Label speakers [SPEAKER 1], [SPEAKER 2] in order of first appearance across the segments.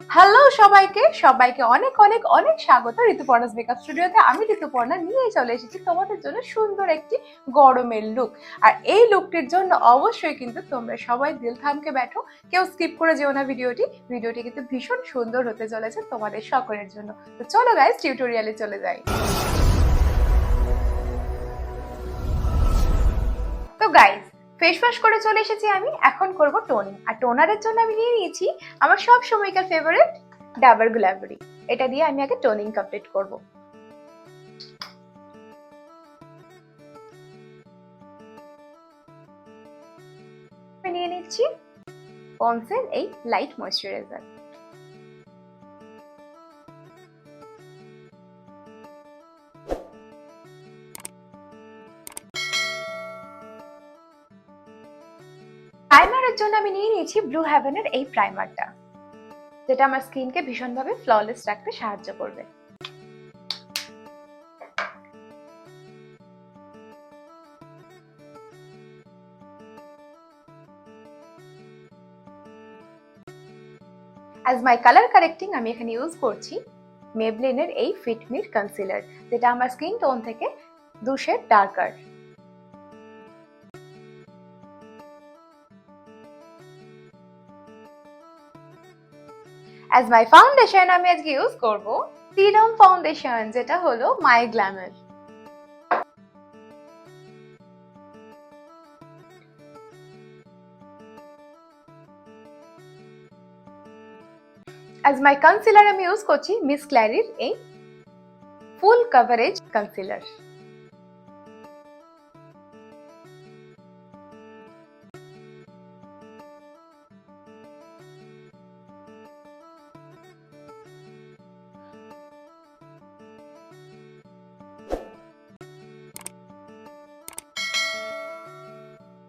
[SPEAKER 1] Hello সবাইকে সবাইকে অনেক অনেক অনেক স্বাগত ঋতুপর্ণাস মেকআপ স্টুডিওতে। আমি ঋতুপর্ণা নিয়ে চলে এসেছি তোমাদের জন্য সুন্দর একটি গরমের লুক। আর এই লুকটির জন্য অবশ্যই কিন্তু তোমরা সবাই দিল থামকে ব্যাঠো, কেউ স্কিপ করে যেও না ভিডিওটি কিন্তু ভীষণ সুন্দর হতে চলেছে তোমাদের সকলের জন্য। তো চলো গাইস টিউটোরিয়ালে চলে যাই। তো গাইস ফেস ওয়াশ করে চলে এসেছি আমি, এখন করব টোনিং। আর টোনারের জন্য আমি নিয়ে নিয়েছি আমার সব সময়কার ফেভারিট ডাবর গুলাবরি। এটা দিয়ে আমি আগে টোনিং কমপ্লিট করব। নিয়ে নিচ্ছি পন্সের এই লাইট ময়শ্চারাইজার। প্রাইমারের জন্য আমি নিয়ে নিয়েছি ব্লু হেভেনের এই প্রাইমারটা, যেটা আমার স্কিনকে ভীষণভাবে ফ্ললেস রাখতে সাহায্য করবে। অ্যাজ মাই কালার কারেক্টিং আমি এখানে ইউজ করছি মেবলিনের এই ফিটমির কনসিলার, যেটা আমার স্কিন টোন থেকে 2 shade darker. As my foundation আমি আজকে ইউজ করব সিরাম ফাউন্ডেশন, যেটা হলো my glamour. As my concealer আমি ইউজ করছি মিস ক্ল্যারির এই ফুল কভারেজ কনসিলার।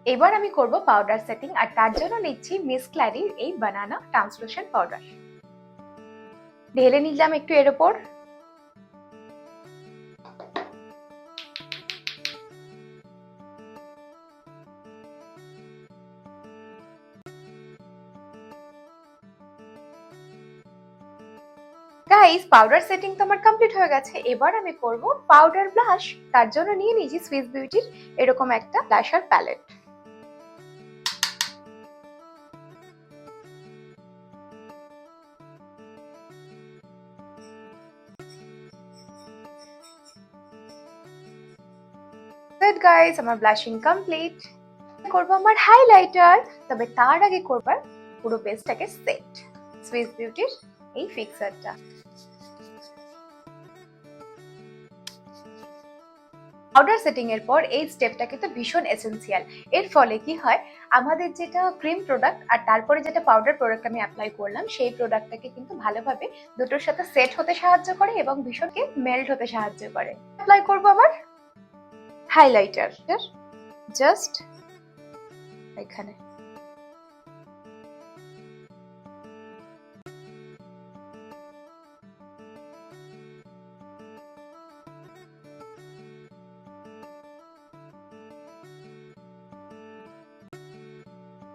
[SPEAKER 1] এবার আমি করব পাউডার সেটিং, আর তার জন্য নিচ্ছি মিস ক্ল্যারির এই বানানা ট্রান্সলুসেন্ট পাউডার। ঢেলে নিলাম একটু এর উপর। গাইস পাউডার সেটিং তো আমার কমপ্লিট হয়ে গেছে। এবার আমি করব পাউডার ব্লাশ। তার জন্য নিয়ে নিয়েছি সুইস বিউটির এরকম একটা ব্লাশার প্যালেট। গাইস আমার ব্লাশিং কমপ্লিট। করব আমার হাইলাইটার, তবে তার আগে করবার পুরো বেসটাকে সেট সুইস বিউটির এই ফিক্সারটা। পাউডার সেটিং এর পর এই স্টেপটা কিন্তু ভীষণ এসেনশিয়াল। এর ফলে কি হয়, আমাদের যেটা ক্রিম প্রোডাক্ট আর তারপরে যেটা পাউডার প্রোডাক্ট আমি অ্যাপ্লাই করলাম, সেই প্রোডাক্টটাকে কিন্তু ভালোভাবে দুটোর সাথে সেট হতে সাহায্য করে এবং ভীষণকে মেল্ট হতে সাহায্য করে। অ্যাপ্লাই করব আমার হাইলাইটার জাস্ট এখানে।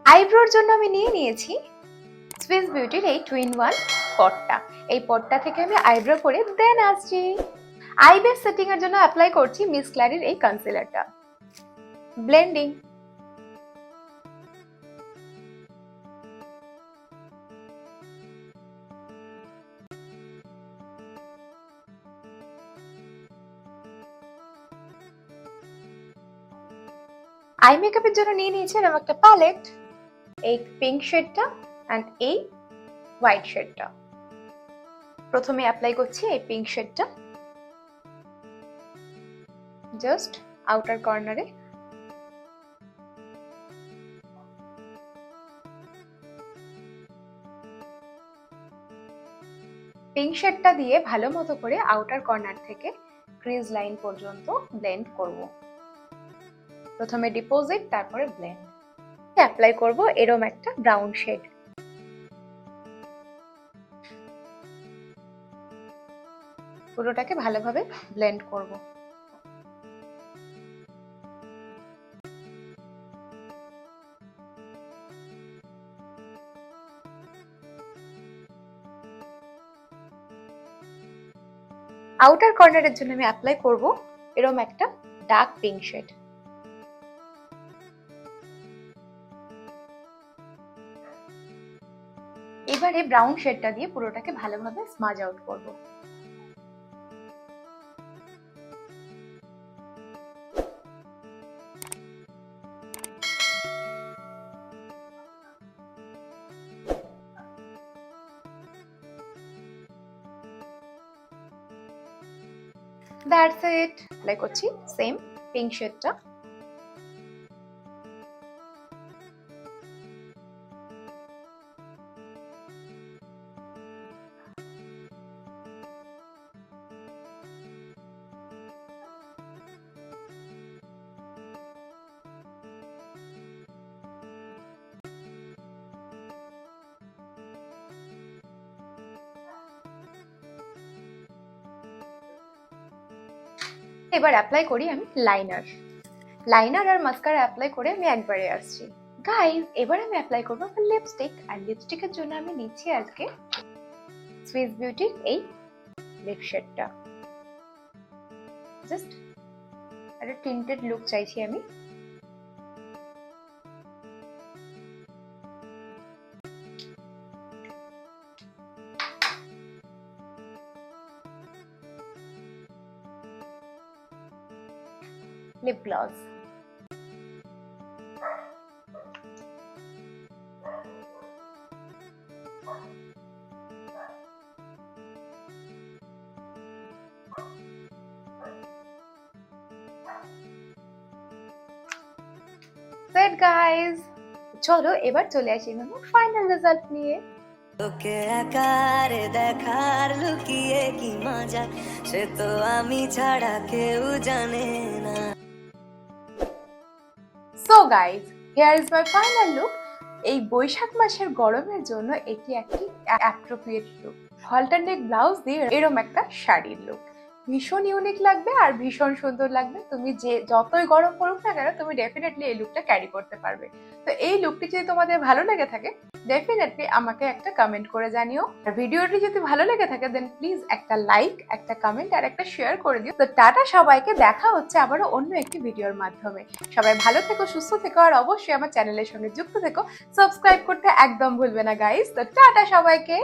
[SPEAKER 1] আইব্রোর জন্য আমি নিয়ে নিয়েছি সুইস বিউটির এই 2-in-1 পটটা। এই পটটা থেকে আমি আইব্রো করে দেন আসছি। আই বেস সেটিং এর জন্য অ্যাপ্লাই করছি মিস ক্ল্যারির এই কনসিলারটা। ব্লেন্ডিং। আই মেকআপের জন্য নিয়ে নিয়েছি এরকম একটা প্যালেট, এই পিঙ্ক শেডটা এন্ড এই হোয়াইট শেডটা। প্রথমে অ্যাপ্লাই করছি এই পিঙ্ক শেডটা জাস্ট আউটার কর্নারে। পিঙ্ক শেডটা দিয়ে ভালো মতো করে আউটার কর্নার থেকে ক্রিজ লাইন পর্যন্ত ব্লেন্ড করব। প্রথমে ডিপোজিট, তারপরে ব্লেন্ড। অ্যাপ্লাই করব এরকম একটা ব্রাউন শেড। পুরোটাকে ভালোভাবে ব্লেন্ড করব। আউটার কর্নারের জন্য আমি অ্যাপ্লাই করব এরকম একটা ডার্ক পিঙ্ক শেড। এবারে ব্রাউন শেডটা দিয়ে পুরোটাকে ভালোভাবে স্মাজ আউট করব। That's it. অ্যাপ্লাই করছি সেম পিঙ্ক শেডটা। এবার অ্যাপ্লাই করি আমি লাইনার আর মাস্কারা অ্যাপ্লাই করে আমি একবারে আসছি। গাইস, এবার আমি অ্যাপ্লাই করবো লিপস্টিক। আর লিপস্টিকের জন্য আমি নিচ্ছি আজকে সুইস বিউটির এই লিপ শেডটা। জাস্ট একটা টিন্টেড লুক চাইছি আমি। Lip gloss. সেট গাইস, চলো এবার চলে আসি আমার ফাইনাল রেজাল্ট নিয়ে।
[SPEAKER 2] তোকে আকারে দেখার লুকিয়ে কি মজা, সে তো আমি ছাড়া কেউ জানে না।
[SPEAKER 1] So guys, here is my final look. এই বৈশাখ মাসের গরমের জন্য এটি একটি অ্যাপ্রোপ্রিয়েট লুক। হলটার নেক ব্লাউজ দিয়ে এরকম একটা শাড়ির লুক। ভীষণ ইউনিক লাগবে আর ভীষণ সুন্দর লাগবে। তুমি যে যতই গরম পড়ুক না কেন, তুমি ডেফিনেটলি এই লুকটা ক্যারি করতে পারবে। তো এই লুকটি যদি তোমাদের ভালো লেগে থাকে, ডেফিনেটলি আমাকে একটা কমেন্ট করে জানিও। আর ভিডিওটি যদি ভালো লেগে থাকে দেন প্লিজ একটা লাইক, একটা কমেন্ট আর একটা শেয়ার করে দিও। তো টাটা সবাইকে, দেখা হচ্ছে আবারও অন্য একটি ভিডিওর মাধ্যমে। সবাই ভালো থেকো, সুস্থ থেকো আর অবশ্যই আমার চ্যানেলের সঙ্গে যুক্ত থেকো। সাবস্ক্রাইব করতে একদম ভুলবে না গাইস। তো টাটা সবাইকে।